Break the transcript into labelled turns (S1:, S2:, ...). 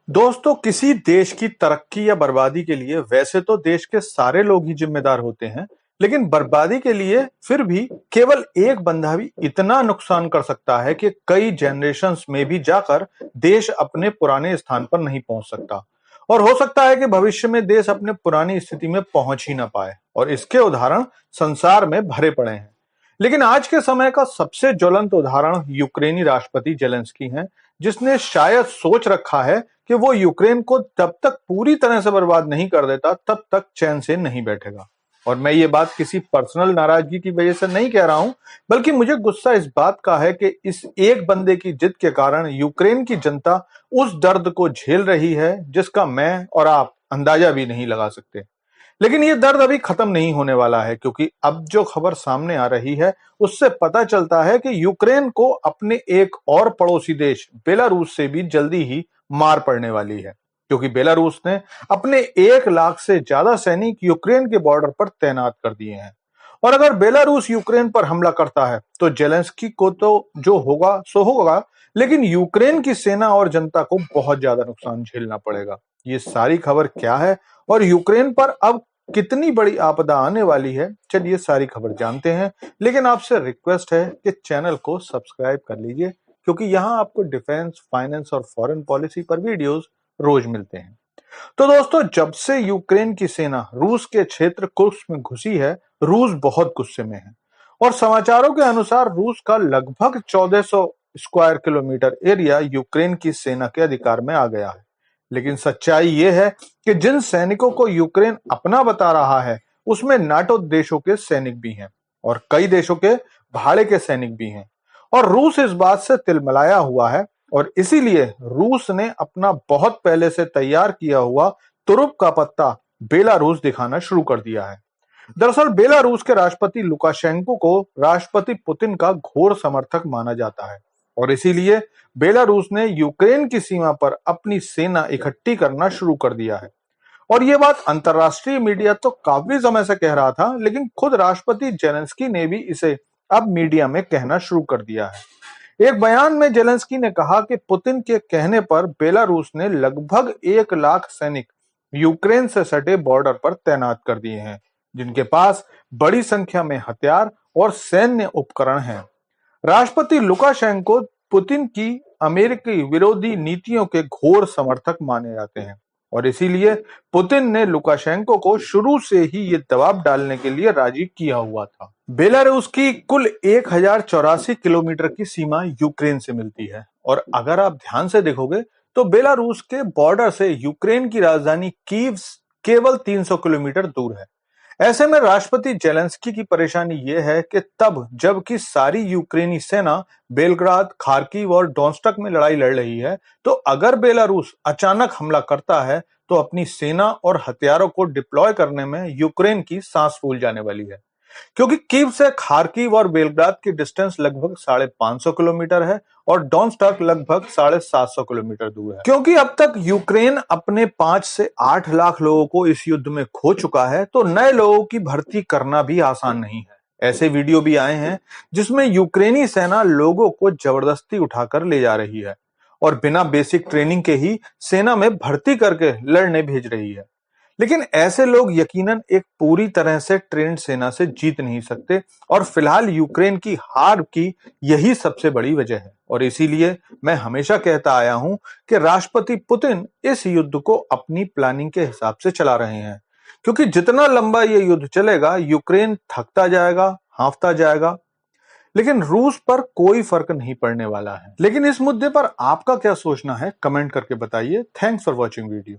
S1: दोस्तों, किसी देश की तरक्की या बर्बादी के लिए वैसे तो देश के सारे लोग ही जिम्मेदार होते हैं, लेकिन बर्बादी के लिए फिर भी केवल एक बंदा भी इतना नुकसान कर सकता है कि कई जनरेशन्स में भी जाकर देश अपने पुराने स्थान पर नहीं पहुंच सकता। और हो सकता है कि भविष्य में देश अपने पुरानी स्थिति में पहुंच ही ना पाए, और इसके उदाहरण संसार में भरे पड़े हैं। लेकिन आज के समय का सबसे ज्वलंत उदाहरण यूक्रेनी राष्ट्रपति जेलेंस्की हैं, जिसने शायद सोच रखा है कि वो यूक्रेन को जब तक पूरी तरह से बर्बाद नहीं कर देता तब तक चैन से नहीं बैठेगा। और मैं ये बात किसी पर्सनल नाराजगी की वजह से नहीं कह रहा हूं, बल्कि मुझे गुस्सा इस बात का है कि इस एक बंदे की जिद के कारण यूक्रेन की जनता उस दर्द को झेल रही है जिसका मैं और आप अंदाजा भी नहीं लगा सकते। लेकिन ये दर्द अभी खत्म नहीं होने वाला है, क्योंकि अब जो खबर सामने आ रही है उससे पता चलता है कि यूक्रेन को अपने एक और पड़ोसी देश बेलारूस से भी जल्दी ही मार पड़ने वाली है, क्योंकि बेलारूस ने अपने 1 लाख से ज्यादा सैनिक यूक्रेन के बॉर्डर पर तैनात कर दिए हैं। और अगर बेलारूस यूक्रेन पर हमला करता है तो जेलेंस्की को तो जो होगा सो होगा, लेकिन यूक्रेन की सेना और जनता को बहुत ज्यादा नुकसान झेलना पड़ेगा। ये सारी खबर क्या है और यूक्रेन पर अब कितनी बड़ी आपदा आने वाली है, चलिए सारी खबर जानते हैं। लेकिन आपसे रिक्वेस्ट है कि चैनल को सब्सक्राइब कर लीजिए, क्योंकि यहाँ आपको डिफेंस, फाइनेंस और फॉरेन पॉलिसी पर वीडियोस रोज मिलते हैं। तो दोस्तों, जब से यूक्रेन की सेना रूस के क्षेत्र कुर्स्क में घुसी है, रूस बहुत गुस्से में है। और समाचारों के अनुसार रूस का लगभग 1400 स्क्वायर किलोमीटर एरिया यूक्रेन की सेना के अधिकार में आ गया है। लेकिन सच्चाई यह है कि जिन सैनिकों को यूक्रेन अपना बता रहा है उसमें नाटो देशों के सैनिक भी हैं और कई देशों के भाड़े के सैनिक भी हैं। और रूस इस बात से तिलमिलाया हुआ है, और इसीलिए रूस ने अपना बहुत पहले से तैयार किया हुआ तुरुप का पत्ता बेलारूस दिखाना शुरू कर दिया है। दरअसल बेलारूस के राष्ट्रपति लुकाशेंको को राष्ट्रपति पुतिन का घोर समर्थक माना जाता है, और इसीलिए बेलारूस ने यूक्रेन की सीमा पर अपनी सेना इकट्ठी करना शुरू कर दिया है। और ये बात अंतरराष्ट्रीय मीडिया तो काफी समय से कह रहा था, लेकिन खुद राष्ट्रपति जेलेंस्की ने भी इसे अब मीडिया में कहना शुरू कर दिया है। एक बयान में जेलेंस्की ने कहा कि पुतिन के कहने पर बेलारूस ने लगभग 1 लाख सैनिक यूक्रेन से सटे बॉर्डर पर तैनात कर दिए हैं, जिनके पास बड़ी संख्या में हथियार और सैन्य उपकरण हैं। राष्ट्रपति लुकाशेंको पुतिन की अमेरिकी विरोधी नीतियों के घोर समर्थक माने जाते हैं, और इसीलिए पुतिन ने लुकाशेंको को शुरू से ही ये दबाव डालने के लिए राजी किया हुआ था। बेलारूस की कुल 1084 किलोमीटर की सीमा यूक्रेन से मिलती है, और अगर आप ध्यान से देखोगे तो बेलारूस के बॉर्डर से यूक्रेन की राजधानी कीव केवल 300 किलोमीटर दूर है। ऐसे में राष्ट्रपति जेलेंस्की की परेशानी यह है कि तब जबकि सारी यूक्रेनी सेना बेलग्राद, खार्किव और डोनेत्स्क में लड़ाई लड़ रही है, तो अगर बेलारूस अचानक हमला करता है तो अपनी सेना और हथियारों को डिप्लॉय करने में यूक्रेन की सांस फूल जाने वाली है। क्योंकि कीव से खार्किव और बेलग्राद की डिस्टेंस लगभग 550 किलोमीटर है और डोनेत्स्क लगभग 750 किलोमीटर दूर है। क्योंकि अब तक यूक्रेन अपने 5 से 8 लाख लोगों को इस युद्ध में खो चुका है, तो नए लोगों की भर्ती करना भी आसान नहीं है। ऐसे वीडियो भी आए हैं जिसमें यूक्रेनी सेना लोगों को जबरदस्ती उठाकर ले जा रही है और बिना बेसिक ट्रेनिंग के ही सेना में भर्ती करके लड़ने भेज रही है। लेकिन ऐसे लोग यकीनन एक पूरी तरह से ट्रेंड सेना से जीत नहीं सकते, और फिलहाल यूक्रेन की हार की यही सबसे बड़ी वजह है। और इसीलिए मैं हमेशा कहता आया हूं कि राष्ट्रपति पुतिन इस युद्ध को अपनी प्लानिंग के हिसाब से चला रहे हैं, क्योंकि जितना लंबा ये युद्ध चलेगा यूक्रेन थकता जाएगा, हांफता जाएगा, लेकिन रूस पर कोई फर्क नहीं पड़ने वाला है। लेकिन इस मुद्दे पर आपका क्या सोचना है, कमेंट करके बताइए। Thanks for watching video.